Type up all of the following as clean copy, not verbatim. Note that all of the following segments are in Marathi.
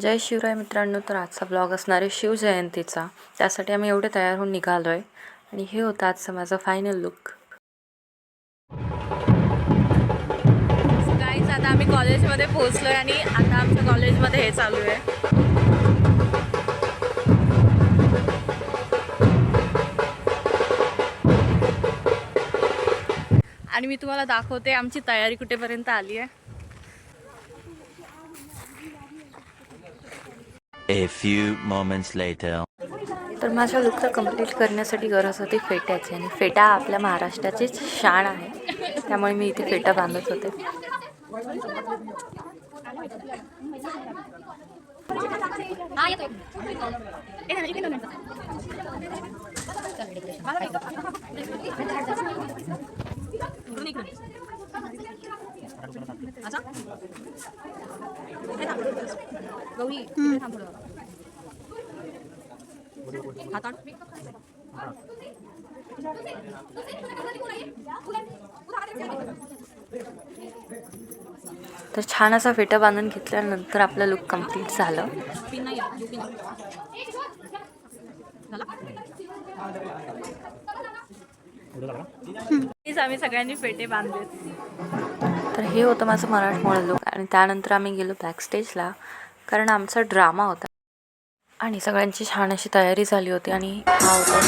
जय शिवराय मित्रांनो. तर आजचा ब्लॉग असणार आहे शिवजयंतीचा. त्यासाठी आम्ही एवढे तयार होऊन निघालो आहे आणि हे होतं आजचा माझा फायनल लुक. गाईज आता आम्ही कॉलेजमध्ये पोहोचलो आहे आणि आता आमच्या कॉलेजमध्ये हे चालू आहे. आणि मी तुम्हाला दाखवते आमची तयारी कुठेपर्यंत आली आहे. A few moments later. तर माझ्या लुकला कंप्लीट करण्यासाठी गरज होती फेट्याची, आणि फेटा आपल्या महाराष्ट्राचीच शान आहे, त्यामुळे मी इथे फेटा बांधत होते. तर छान असा फेटा बांधून घेतल्यानंतर आपलं लुक कंप्लीट झालं. आम्ही सगळ्यांनी फेटे बांधले. तर हे होतं माझं मराठमोळा लुक. आणि त्यानंतर आम्ही गेलो बॅक स्टेजला, कारण आमचा ड्रामा होता आणि सगळ्यांची छान अशी तयारी झाली होती. आणि हा होता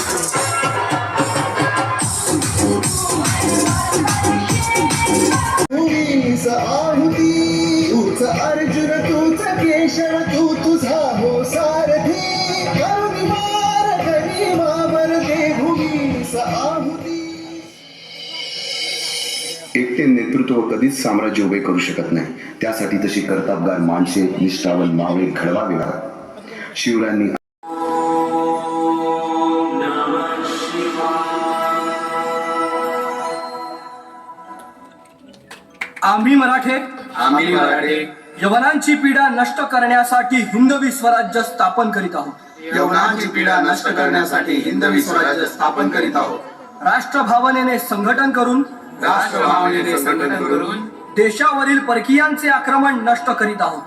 अर्जुन तूच केशव तू तुझा हो सारथी एकटे नेतृत्व कधीच साम्राज्य उभे करू शकत नाही. त्यासाठी तशी कर्तबगार माणसे, निष्ठावान मावळे घडवावे लागतात. शिवरायांनी आम्ही मराठे यवनांची पीडा नष्ट करण्यासाठी हिंदवी स्वराज्य स्थापन करीत आहोत. यवनांची पीडा नष्ट करण्यासाठी हिंदवी स्वराज्य स्थापन करीत आहोत. राष्ट्रभावनेने संघटन करून देशावरील परकीयांचे आक्रमण नष्ट करीत आहोत.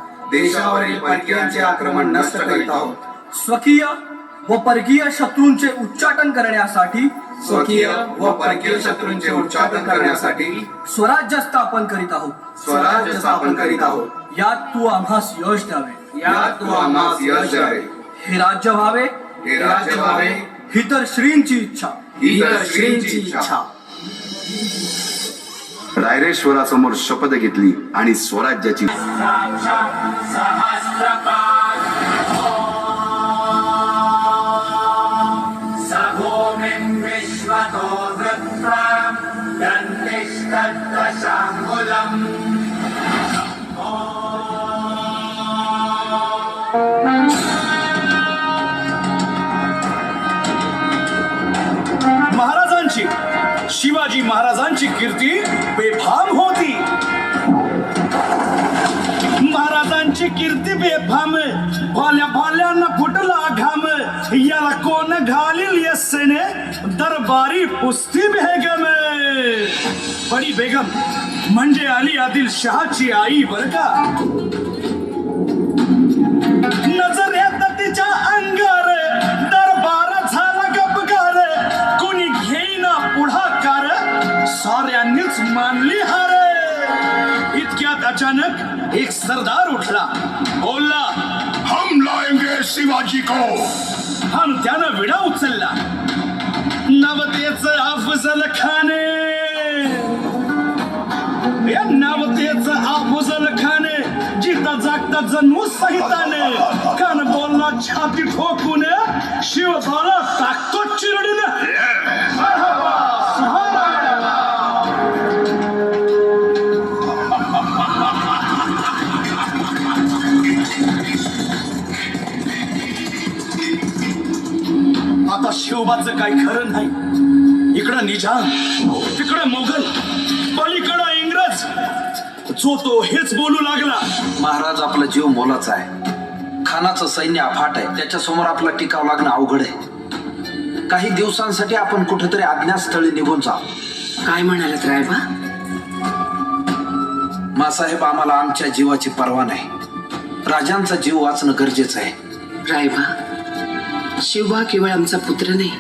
स्वकीय व परकीय शत्रूंचे उच्चाटन करण्यासाठी स्वराज्य स्थापन करीत आहोत. यात तू आम्हास यश द्यावे. हे राज्य व्हावे ही तर श्रींची इच्छा. रायरेश्वरासमोर शपथ घेतली आणि स्वराज्याची महाराजांची, शिवाजी महाराजांची कीर्ती बेफाम होती. महाराजांची कीर्ती बेफाम, भाल्या भाल्यांना फुटला घाम. याला कोण घालील यस्सेने दरबारी पुस्ती बेगम. बडी बेगम म्हणजे अली आदिल शहाची आई बर का. नजर येत तिच्या अंगार, दरबार झाला गपगार. कोणी घेईना पुढाकार, साऱ्यांनीच मानली हार. इतक्यात अचानक एक सरदार उठला, बोलला, हम लाएंगे शिवाजी को. आणि त्यानं विडा उचलला. नवतेच अफजल खाने, नवतेच अफजल खाने, जिता जागता जन्मू सहिताने. कान बोलला छाती ठोकून, शिव झाला टाकतो चिरडून. आता शिवबाचं काही खरं नाही. इकडं निजाम, तिकडं मोगल, पलीकडं इंग्रज. जो तो हेच बोलू लागला. महाराज, आपला जीव मोलाचा आहे. खानाचं सैन्य अफाट आहे. त्याच्यासमोर आपला टिकाव लागणं अवघड आहे. काही दिवसांसाठी आपण कुठेतरी अज्ञातस्थळी निघून जा. काय म्हणालात रायबा? मासाहेब, आम्हाला आमच्या जीवाची पर्वा नाही. राजांचा जीव वाचणं गरजेचं आहे. रायबा, शिवबा केवळ आमचा पुत्र नाही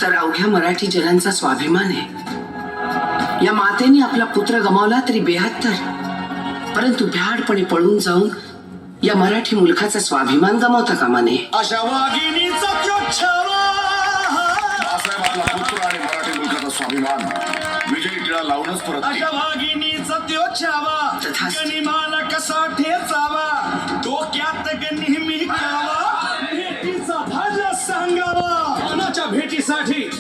तर अवघ्या मराठी जनांचा स्वाभिमान आहे. या मातेने आपला पुत्र गमावला तरी 72, परंतु भ्याडपणे पळून जाऊन या मराठी मुलखाचा स्वाभिमान गमावता कामा नये. अशा वाघिणीचा त्यो छावा, बाळासाहेब आपला पुत्र आणि मराठी मुलखाचा स्वाभिमान विजयी टिळा लावूनच परत अशा वाघिणीचा त्यो छावा, तथास्तु. गनिमाला कसा ठेचावा, डोक्यात नेहमी कावा, भेटीचा भाज्या सांगावा. खानाच्या भेटीसाठी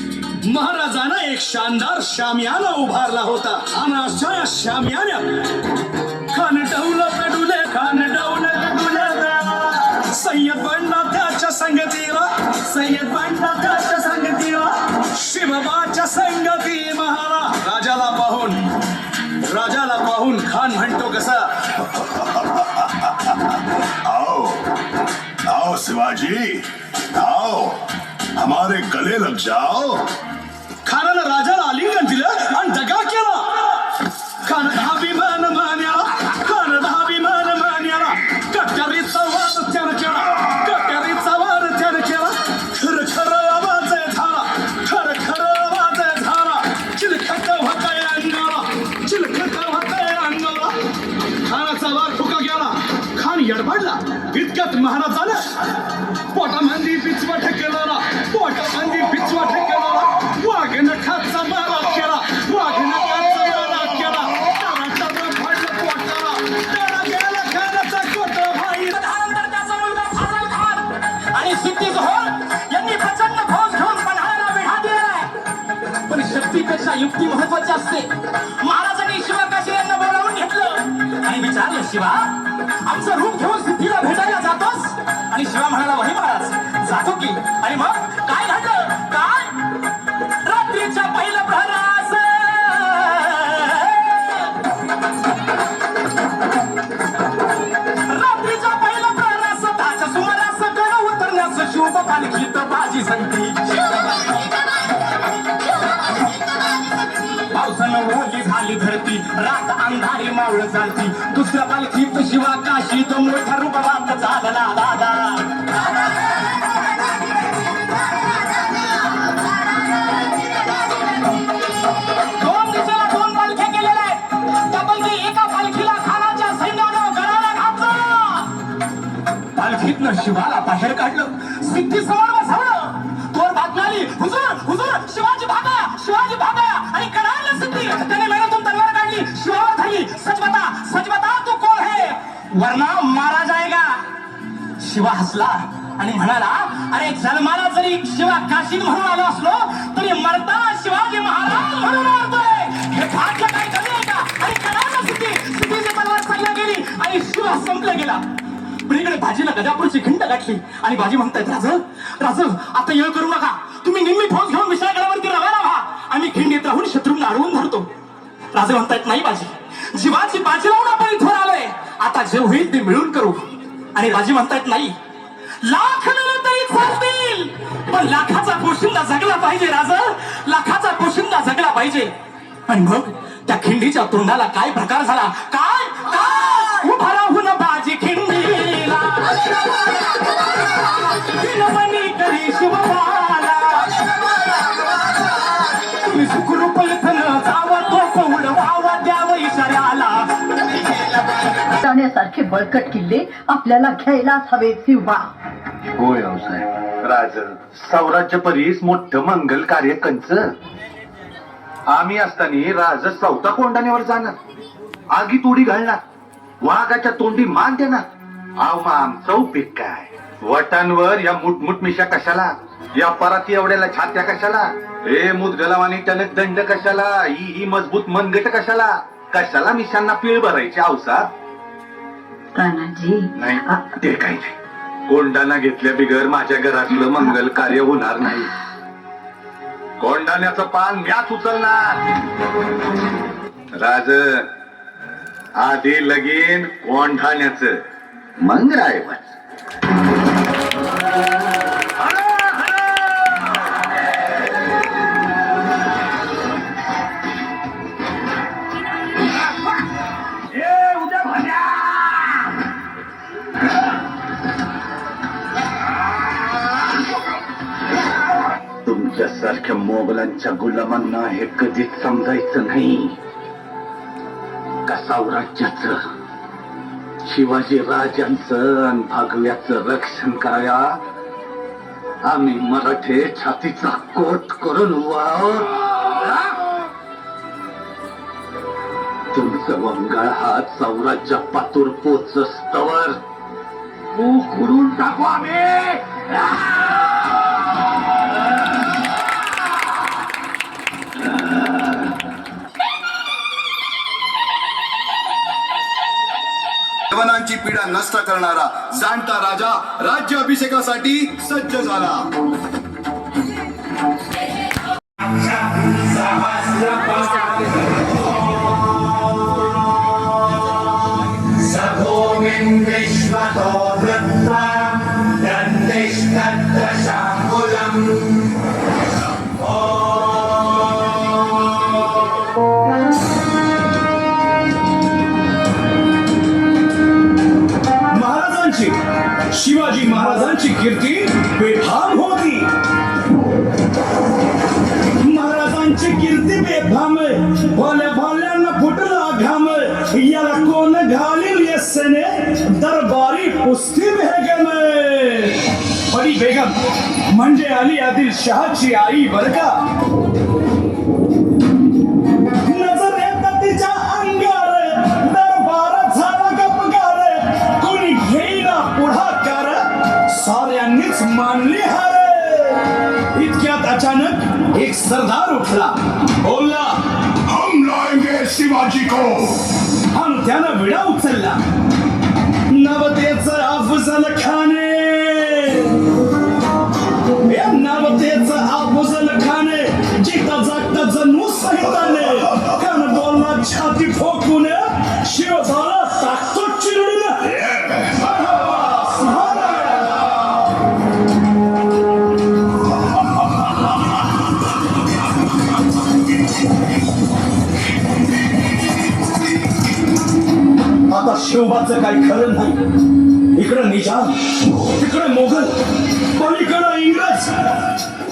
महाराजांना एक शानदार शामियाना उभारला होता. आणि अशा या शामियान्यात खान डौलं पेडुले, खान डौलं पेडुले, सय्यद बनला त्याच्या संगतीला, सय्यद बनला त्याच्या संगतीला, शिवबाच्या संगती महारा. राजाला पाहून खान म्हणतो कसा, आओ आओ शिवाजी, आओ हमारे गले लग जाओ. खानानं राजाला आलिंगन दिलं आणि दगा केला. खान अभिमान मान्याला, खान अभिमान मान्याला, कट्यारीचा वाद त्यानं केला, कट्यारीचा वाद त्यानं केला. खर खर आवाज झाला, खर खर आवाज झाला, चिलखत होताय अंगाला, चिलखत होताय अंगाला. खानाचा वार फुका गेला, खान यडबडला. इतक्यात महाराजानं पोटामंदी पिचवाट केला, पोटामंदी पिचवाट केला, वाघनखाचा मारा केला, वाघनखाचा मारा केला. त्याला फाडलं पोटाला, त्याला गेला खानाचा कोटला भाई. त्याचा मुलगा फाजल खान आणि सिद्धी जोहर यांनी प्रचंड फौज घेऊन पन्हाळ्याला वेढा दिलाय. पण शक्तीपेक्षा युक्ती महत्वाची असते. महाराजांनी शिवा काशी यांना बोलावून घेतलं आणि विचारलं, शिवा आमचं रूप घेऊन सिद्धीला भेटायला जातोस? आणि शिवा म्हणाला, वही महाराज जातो की. आणि मग काय घडलं? काय रात्रीच्या पहिल्या प्रहरास रात्रीच्या पहिल्या प्रहरास ताच्या सुमारास गड उतरण्यास शुभ पालखीत बाजी संगती. पावसानं ओली झाली धरती, रात अंधारी मावळ चालती. दुसऱ्या पालखीत शिवा काशीत मोठ्या रूपात चालला दादा. दोन दिशेला दोन पालख्या गेलेल्या आहेत. त्यापैकी एका पालखीला खानाच्या सैन्यानं गळाला घातलं. पालखीतनं शिवाला बाहेर काढलं, सिद्धी समोर बसवलं. तोर बातमी आली, हुजूर हुजूर शिवाजी भागा, शिवाजी भागा. आणि कडाळलं सिद्धी. त्याने मेहनतून तलवार काढली, शिवावर धरली. सच बता तू कोण है, वरना मारा जाएगा. शिवा हसला आणि म्हणाला, अरे जन्माला जरी शिवा काशीद म्हणून आलो असलो तरी मरताना शिवाजी महाराज म्हणून मरतोय. हे भाग्य काय कमी आहे का? आणि कडाळलं सिद्धीची तलवार चालल्या गेली आणि शिवा संपला गेला. पण इकडे बाजीला गजापूरची खिंड गाठली आणि बाजी म्हणतायत, राज आता येळ करू नका. तुम्ही निम्मी फौज घेऊन विशाळगडावरती रवाना व्हा. आम्ही खिंडीत राहून शत्रूंना अडवून धरतो. राजे म्हणतायत, नाही बाजी, जीवाची बाजी लावून आपण इथून आलोय. आता जे होईल ते मिळून करू. आणि राजे म्हणतायत, नाही, लाख मिळून तरी चालतील, पण लाखाचा पोशिंदा जगला पाहिजे. राज, लाखाचा पोशिंदा जगला पाहिजे. आणि मग त्या खिंडीच्या तोंडाला काय प्रकार झाला? काय काय उभा राहून बाजी खिंडीला विनवणी करी शिवबाला. तुम्ही सुखरूप इथं जावं, तो उडवावा द्यावं इशाऱ्याला. जाण्यासारखे बळकट किल्ले आपल्याला घ्यायलाच हवे शिवबा. होय रावसाहेब. राज सौराज्य परीस मोठं मंगल कार्य कंच. आम्ही असताना राज चौथा कोंडाण्यावर जाणार, आगीत उडी घालणार, वाघाच्या तोंडी मान देणार. आव मग आमचं उपयोग काय? वटांवर या मुठमुठ मिशा कशाला? या पराती एवढ्याला छात्या कशाला? हे मुदगलावानी टणक दंड कशाला? ही मजबूत मनगट कशाला? कशाला मिशांना पीळ भरायची अवसार? तानाजी, नाही ते काही नाही. कोंडाणा घेतल्या बिगर माझ्या घरातलं मंगल कार्य होणार नाही. कोंडाण्याचं पान म्याच उचलणार. राज आधी लगीन कोंढाण्याचं, मग रायबाच. तुमच्यासारख्या मोगलांच्या गुलामांना हे कधीच समजायचं नाही का साम्राज्याचं, शिवाजी राजांचं आणि भागव्याचं रक्षण कराया आम्ही मराठे छातीचा कोट करून उभा आहोत. तुमचं वंगाळ हात साम्राज्य पातूर पोचस्तवर उखडून टाकू आम्ही. यवनांची पीडा नष्ट करणारा जाणता राजा राज्य अभिषेकासाठी सज्ज झाला. शिवाजी महाराजांची कीर्ती बेफाम होती. महाराजांची कीर्ती बेफाम, भोल्या भाल्यांना फुटला घाम. याला कोण घालील यस्सेने दरबारी कुस्ती बेगम. बडी बेगम म्हणजे अली आदिल शहाची आई बर का. नजर येतात तिच्या अंगार, दरबार झाला गपगार. कोणी घेईना पुढाकार, साऱ्यांनीच मानली हार. इतक्यात अचानक एक सरदार उठला, बोलला, हम लाएंगे शिवाजी को. आणि त्यानं विडा उचलला. नवतेचं अफजल खाने, या नवतेचं अफजल खाने, जिता जागता जणू सहिताने. कान बोलला छाती ठोकून, शिवधारा टाकतो चिरडून. आता शिवबाचं काही खरं नाही. इकडं निजाम, तिकडे मोगल, पलीकडं इंग्रज.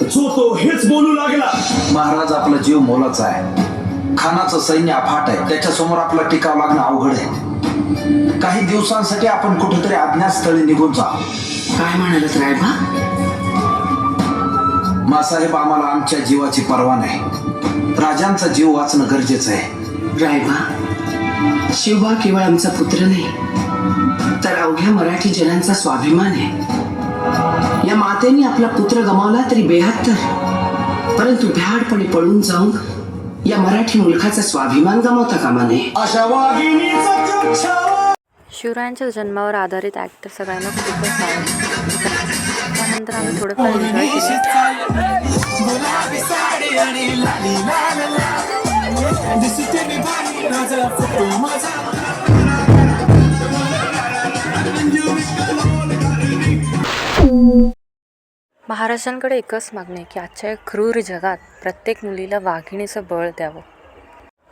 जो तो हेच बोलू लागला. महाराज आपला जीव मोलाचा आहे. खानाचं सैन्य अफाट आहे, त्याच्या समोर आपला टिकाव लागणं अवघड आहे. काही दिवसांसाठी आपण कुठेतरी अज्ञातस्थळी निघून जा. काय म्हणालत रायबा? मासाहेब, आम्हाला आमच्या जीवाची पर्वा नाही. राजांचा जीव वाचणं गरजेचं आहे. रायबा, शिवबा केवळ आमचा पुत्र नाही, तर अवघ्या मराठी जनांचा स्वाभिमान आहे. या मातेने आपला पुत्र गमावला तरी 72, परंतु भ्याडपणे पळून जाऊन या मराठी मुलखाचा स्वाभिमान गमावता कामा नये. अशा वाघिणीचा कच्छावा. शिवरायांच्या जन्मावर आधारित ॲक्टर सगळ्यांना खूपच आवडतं. त्यानंतर आम्ही थोडंफार एन्जॉय केलं. महाराजांकडे एकच मागणी आहे की आजच्या या क्रूर जगात प्रत्येक मुलीला वाघिणीचं बळ द्यावं.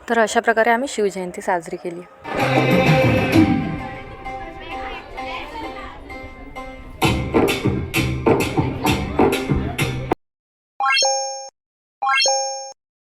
तर अशा प्रकारे आम्ही शिवजयंती साजरी केली.